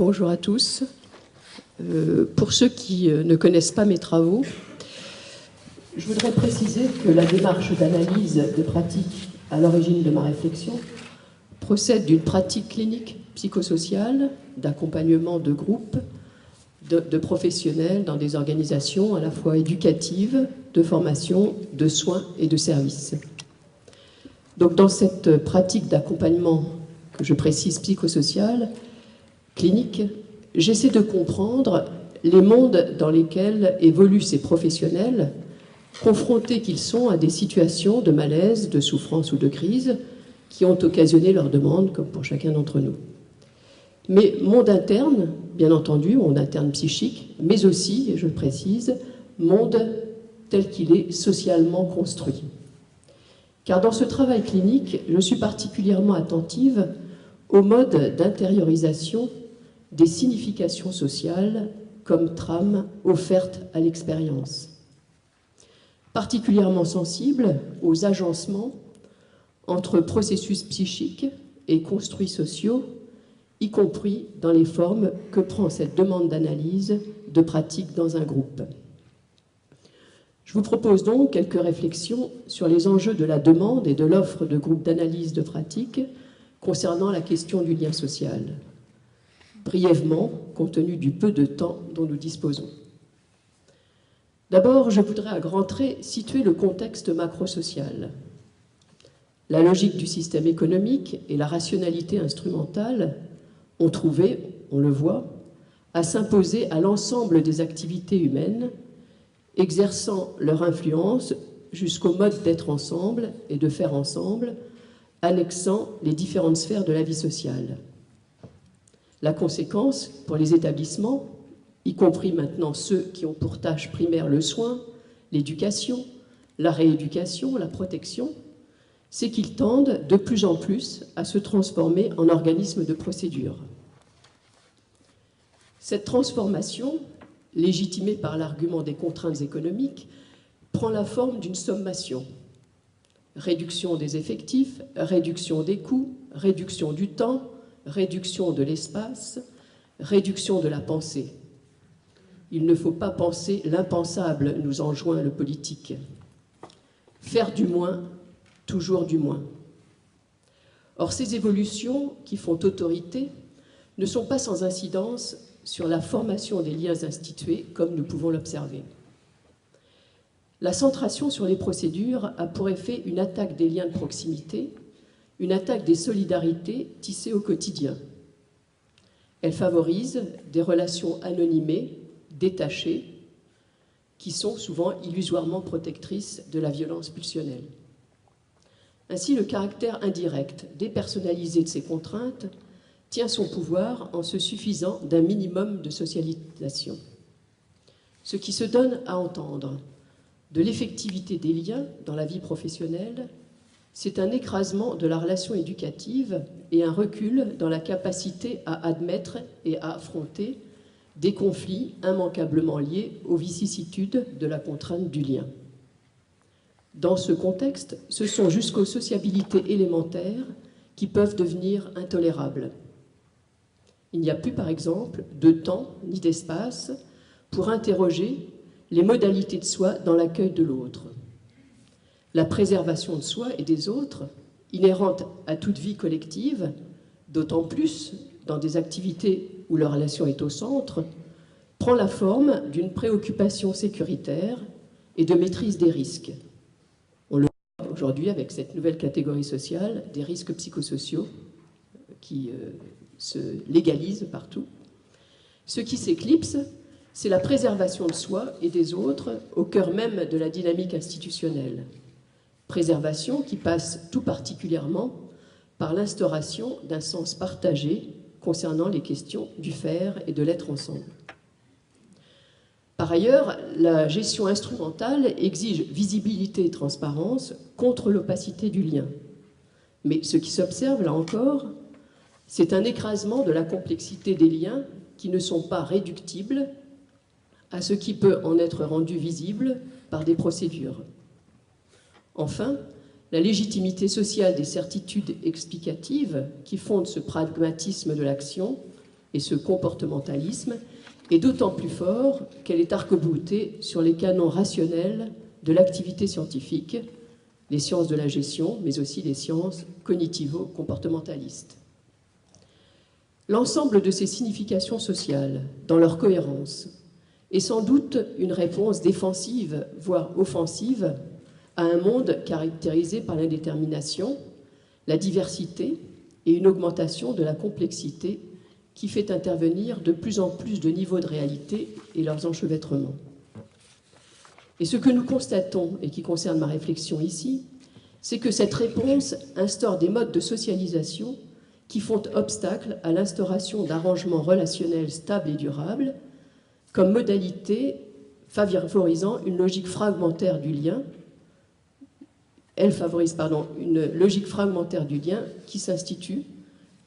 Bonjour à tous. Pour ceux qui ne connaissent pas mes travaux, je voudrais préciser que la démarche d'analyse de pratique à l'origine de ma réflexion procède d'une pratique clinique psychosociale, d'accompagnement de groupes, de professionnels dans des organisations à la fois éducatives, de formation, de soins et de services. Donc dans cette pratique d'accompagnement que je précise psychosociale, clinique, j'essaie de comprendre les mondes dans lesquels évoluent ces professionnels, confrontés qu'ils sont à des situations de malaise, de souffrance ou de crise qui ont occasionné leur demande, comme pour chacun d'entre nous. Mais monde interne, bien entendu, monde interne psychique, mais aussi, et je le précise, monde tel qu'il est socialement construit. Car dans ce travail clinique, je suis particulièrement attentive au mode d'intériorisation des significations sociales comme trame offerte à l'expérience. Particulièrement sensible aux agencements entre processus psychiques et construits sociaux, y compris dans les formes que prend cette demande d'analyse de pratique dans un groupe. Je vous propose donc quelques réflexions sur les enjeux de la demande et de l'offre de groupes d'analyse de pratique concernant la question du lien social. Brièvement, compte tenu du peu de temps dont nous disposons. D'abord, je voudrais à grands traits situer le contexte macro-social. La logique du système économique et la rationalité instrumentale ont trouvé, on le voit, à s'imposer à l'ensemble des activités humaines, exerçant leur influence jusqu'au mode d'être ensemble et de faire ensemble, annexant les différentes sphères de la vie sociale. La conséquence pour les établissements, y compris maintenant ceux qui ont pour tâche primaire le soin, l'éducation, la rééducation, la protection, c'est qu'ils tendent de plus en plus à se transformer en organismes de procédure. Cette transformation, légitimée par l'argument des contraintes économiques, prend la forme d'une sommation. Réduction des effectifs, réduction des coûts, réduction du temps, réduction de l'espace, réduction de la pensée. Il ne faut pas penser l'impensable, nous enjoint le politique. Faire du moins, toujours du moins. Or, ces évolutions qui font autorité ne sont pas sans incidence sur la formation des liens institués, comme nous pouvons l'observer. La centration sur les procédures a pour effet une attaque des liens de proximité, une attaque des solidarités tissées au quotidien. Elle favorise des relations anonymées, détachées, qui sont souvent illusoirement protectrices de la violence pulsionnelle. Ainsi, le caractère indirect, dépersonnalisé de ces contraintes tient son pouvoir en se suffisant d'un minimum de socialisation. Ce qui se donne à entendre de l'effectivité des liens dans la vie professionnelle, c'est un écrasement de la relation éducative et un recul dans la capacité à admettre et à affronter des conflits immanquablement liés aux vicissitudes de la contrainte du lien. Dans ce contexte, ce sont jusqu'aux sociabilités élémentaires qui peuvent devenir intolérables. Il n'y a plus, par exemple, de temps ni d'espace pour interroger les modalités de soi dans l'accueil de l'autre. La préservation de soi et des autres, inhérente à toute vie collective, d'autant plus dans des activités où la relation est au centre, prend la forme d'une préoccupation sécuritaire et de maîtrise des risques. On le voit aujourd'hui avec cette nouvelle catégorie sociale des risques psychosociaux qui se légalisent partout. Ce qui s'éclipse, c'est la préservation de soi et des autres au cœur même de la dynamique institutionnelle. Préservation qui passe tout particulièrement par l'instauration d'un sens partagé concernant les questions du faire et de l'être ensemble. Par ailleurs, la gestion instrumentale exige visibilité et transparence contre l'opacité du lien. Mais ce qui s'observe, là encore, c'est un écrasement de la complexité des liens qui ne sont pas réductibles à ce qui peut en être rendu visible par des procédures. Enfin, la légitimité sociale des certitudes explicatives qui fondent ce pragmatisme de l'action Et ce comportementalisme est d'autant plus fort qu'elle est arc-boutée sur les canons rationnels de l'activité scientifique, les sciences de la gestion, mais aussi les sciences cognitivo-comportementalistes. L'ensemble de ces significations sociales, dans leur cohérence, est sans doute une réponse défensive, voire offensive, à un monde caractérisé par l'indétermination, la diversité et une augmentation de la complexité qui fait intervenir de plus en plus de niveaux de réalité et leurs enchevêtrements. Et ce que nous constatons, et qui concerne ma réflexion ici, c'est que cette réponse instaure des modes de socialisation qui font obstacle à l'instauration d'arrangements relationnels stables et durables, comme modalité favorisant une logique fragmentaire du lien. Elle favorise, une logique fragmentaire du lien qui s'institue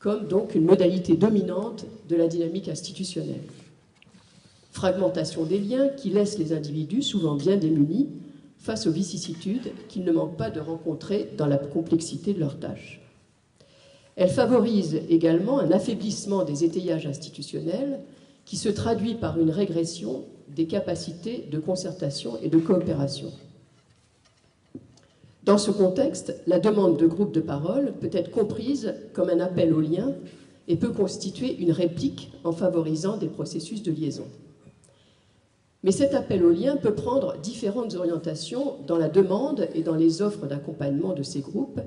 comme donc une modalité dominante de la dynamique institutionnelle. Fragmentation des liens qui laisse les individus souvent bien démunis face aux vicissitudes qu'ils ne manquent pas de rencontrer dans la complexité de leurs tâches. Elle favorise également un affaiblissement des étayages institutionnels qui se traduit par une régression des capacités de concertation et de coopération. Dans ce contexte, la demande de groupes de parole peut être comprise comme un appel au lien et peut constituer une réplique en favorisant des processus de liaison. Mais cet appel au lien peut prendre différentes orientations dans la demande et dans les offres d'accompagnement de ces groupes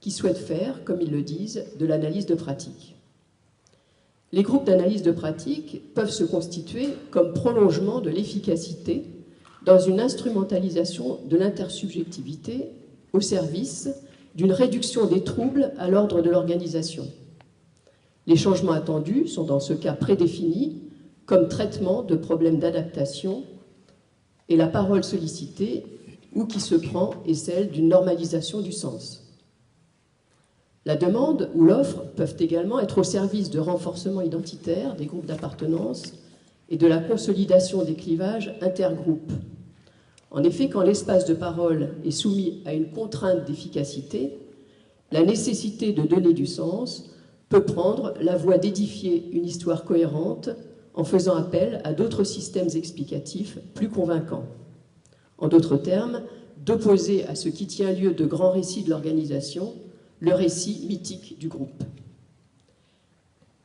qui souhaitent faire, comme ils le disent, de l'analyse de pratique. Les groupes d'analyse de pratique peuvent se constituer comme prolongement de l'efficacité dans une instrumentalisation de l'intersubjectivité au service d'une réduction des troubles à l'ordre de l'organisation. Les changements attendus sont dans ce cas prédéfinis comme traitement de problèmes d'adaptation et la parole sollicitée ou qui se prend est celle d'une normalisation du sens. La demande ou l'offre peuvent également être au service de renforcement identitaire des groupes d'appartenance et de la consolidation des clivages intergroupes. En effet, quand l'espace de parole est soumis à une contrainte d'efficacité, la nécessité de donner du sens peut prendre la voie d'édifier une histoire cohérente en faisant appel à d'autres systèmes explicatifs plus convaincants. En d'autres termes, d'opposer à ce qui tient lieu de grands récits de l'organisation le récit mythique du groupe.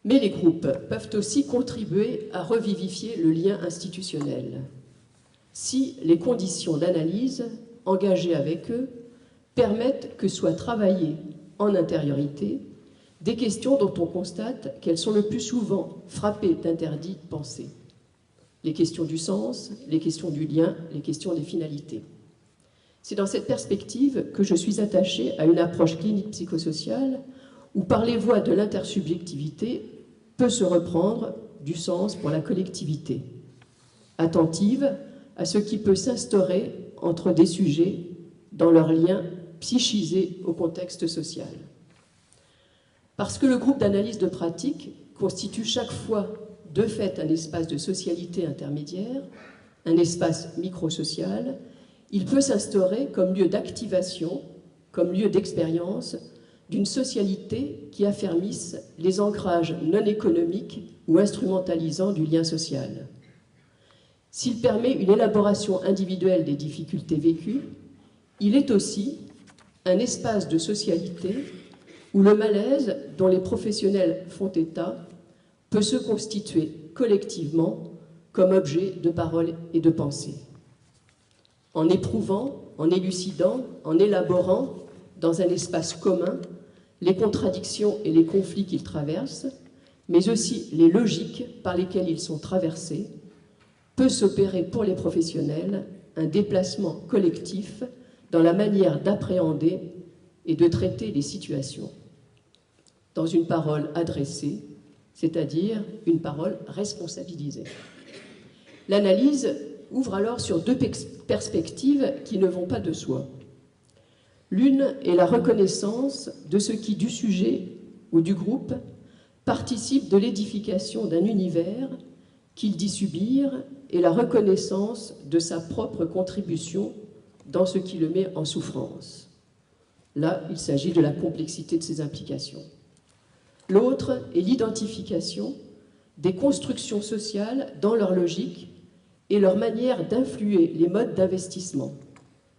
Mais les groupes peuvent aussi contribuer à revivifier le lien institutionnel si les conditions d'analyse engagées avec eux permettent que soient travaillées en intériorité des questions dont on constate qu'elles sont le plus souvent frappées d'interdits de pensée. Les questions du sens, les questions du lien, les questions des finalités. C'est dans cette perspective que je suis attachée à une approche clinique psychosociale où, par les voies de l'intersubjectivité, peut se reprendre du sens pour la collectivité, attentive à ce qui peut s'instaurer entre des sujets dans leur lien psychisé au contexte social. Parce que le groupe d'analyse de pratique constitue chaque fois de fait un espace de socialité intermédiaire, un espace microsocial, il peut s'instaurer comme lieu d'activation, comme lieu d'expérience d'une socialité qui affermisse les ancrages non économiques ou instrumentalisants du lien social. S'il permet une élaboration individuelle des difficultés vécues, il est aussi un espace de socialité où le malaise dont les professionnels font état peut se constituer collectivement comme objet de parole et de pensée. En éprouvant, en élucidant, en élaborant dans un espace commun les contradictions et les conflits qu'ils traversent, mais aussi les logiques par lesquelles ils sont traversés, peut s'opérer pour les professionnels un déplacement collectif dans la manière d'appréhender et de traiter les situations, dans une parole adressée, c'est-à-dire une parole responsabilisée. L'analyse ouvre alors sur deux perspectives qui ne vont pas de soi. L'une est la reconnaissance de ce qui, du sujet ou du groupe, participe de l'édification d'un univers qu'il dit subir et la reconnaissance de sa propre contribution dans ce qui le met en souffrance. Là, il s'agit de la complexité de ses implications. L'autre est l'identification des constructions sociales dans leur logique et leur manière d'influer les modes d'investissement.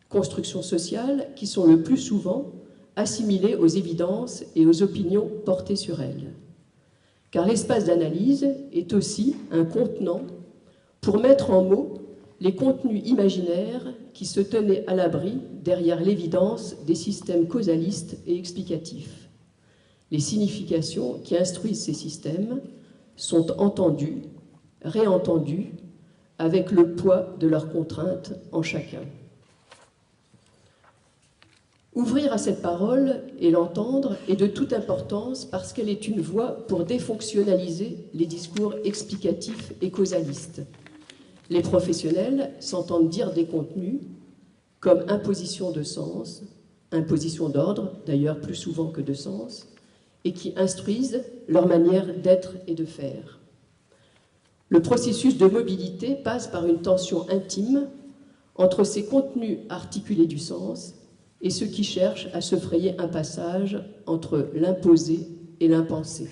Constructions sociales qui sont le plus souvent assimilées aux évidences et aux opinions portées sur elles. Car l'espace d'analyse est aussi un contenant pour mettre en mots les contenus imaginaires qui se tenaient à l'abri derrière l'évidence des systèmes causalistes et explicatifs. Les significations qui instruisent ces systèmes sont entendues, réentendues, avec le poids de leurs contraintes en chacun. Ouvrir à cette parole et l'entendre est de toute importance parce qu'elle est une voie pour défonctionnaliser les discours explicatifs et causalistes. Les professionnels s'entendent dire des contenus comme imposition de sens, imposition d'ordre, d'ailleurs plus souvent que de sens, et qui instruisent leur manière d'être et de faire. Le processus de mobilité passe par une tension intime entre ces contenus articulés du sens et ceux qui cherchent à se frayer un passage entre l'imposé et l'impensé.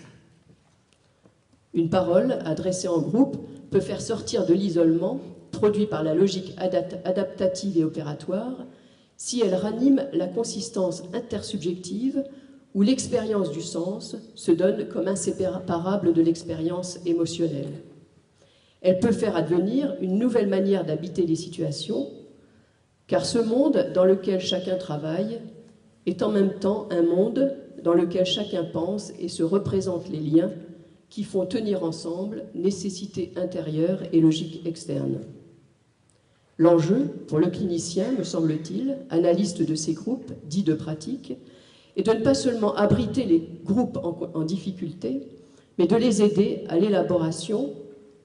Une parole adressée en groupe peut faire sortir de l'isolement produit par la logique adaptative et opératoire si elle ranime la consistance intersubjective où l'expérience du sens se donne comme inséparable de l'expérience émotionnelle. Elle peut faire advenir une nouvelle manière d'habiter les situations, car ce monde dans lequel chacun travaille est en même temps un monde dans lequel chacun pense et se représente les liens qui font tenir ensemble nécessité intérieure et logique externe. L'enjeu, pour le clinicien, me semble-t-il, analyste de ces groupes, dits de pratique, est de ne pas seulement abriter les groupes en difficulté, mais de les aider à l'élaboration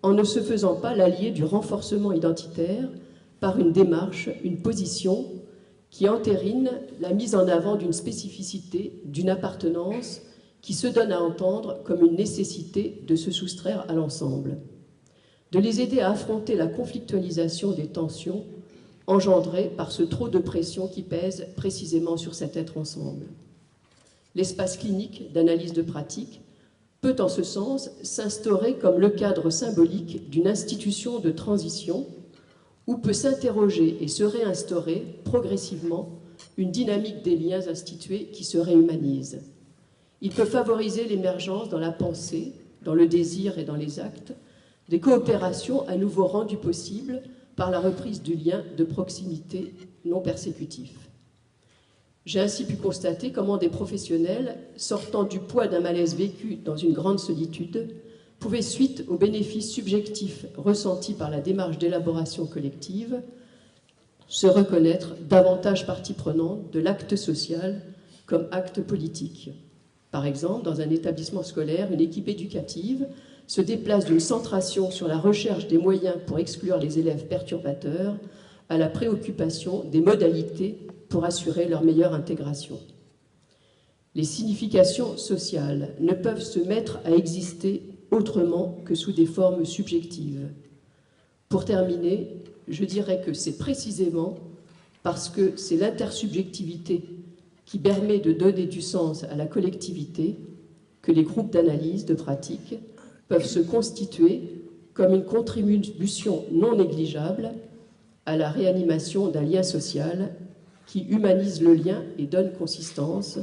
en ne se faisant pas l'allié du renforcement identitaire par une démarche, une position qui entérine la mise en avant d'une spécificité, d'une appartenance qui se donne à entendre comme une nécessité de se soustraire à l'ensemble. De les aider à affronter la conflictualisation des tensions engendrées par ce trop de pression qui pèse précisément sur cet être ensemble. L'espace clinique d'analyse de pratique peut en ce sens s'instaurer comme le cadre symbolique d'une institution de transition où peut s'interroger et se réinstaurer progressivement une dynamique des liens institués qui se réhumanise. Il peut favoriser l'émergence dans la pensée, dans le désir et dans les actes, des coopérations à nouveau rendues possibles par la reprise du lien de proximité non persécutif. J'ai ainsi pu constater comment des professionnels, sortant du poids d'un malaise vécu dans une grande solitude, pouvaient, suite aux bénéfices subjectifs ressentis par la démarche d'élaboration collective, se reconnaître davantage partie prenante de l'acte social comme acte politique. Par exemple, dans un établissement scolaire, une équipe éducative se déplace d'une centration sur la recherche des moyens pour exclure les élèves perturbateurs à la préoccupation des modalités pour assurer leur meilleure intégration. Les significations sociales ne peuvent se mettre à exister autrement que sous des formes subjectives. Pour terminer, je dirais que c'est précisément parce que c'est l'intersubjectivité qui permet de donner du sens à la collectivité que les groupes d'analyse, de pratique, peuvent se constituer comme une contribution non négligeable à la réanimation d'un lien social qui humanise le lien et donne consistance,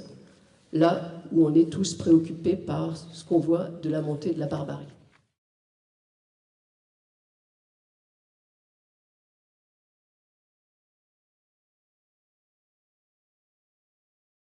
là où on est tous préoccupés par ce qu'on voit de la montée de la barbarie.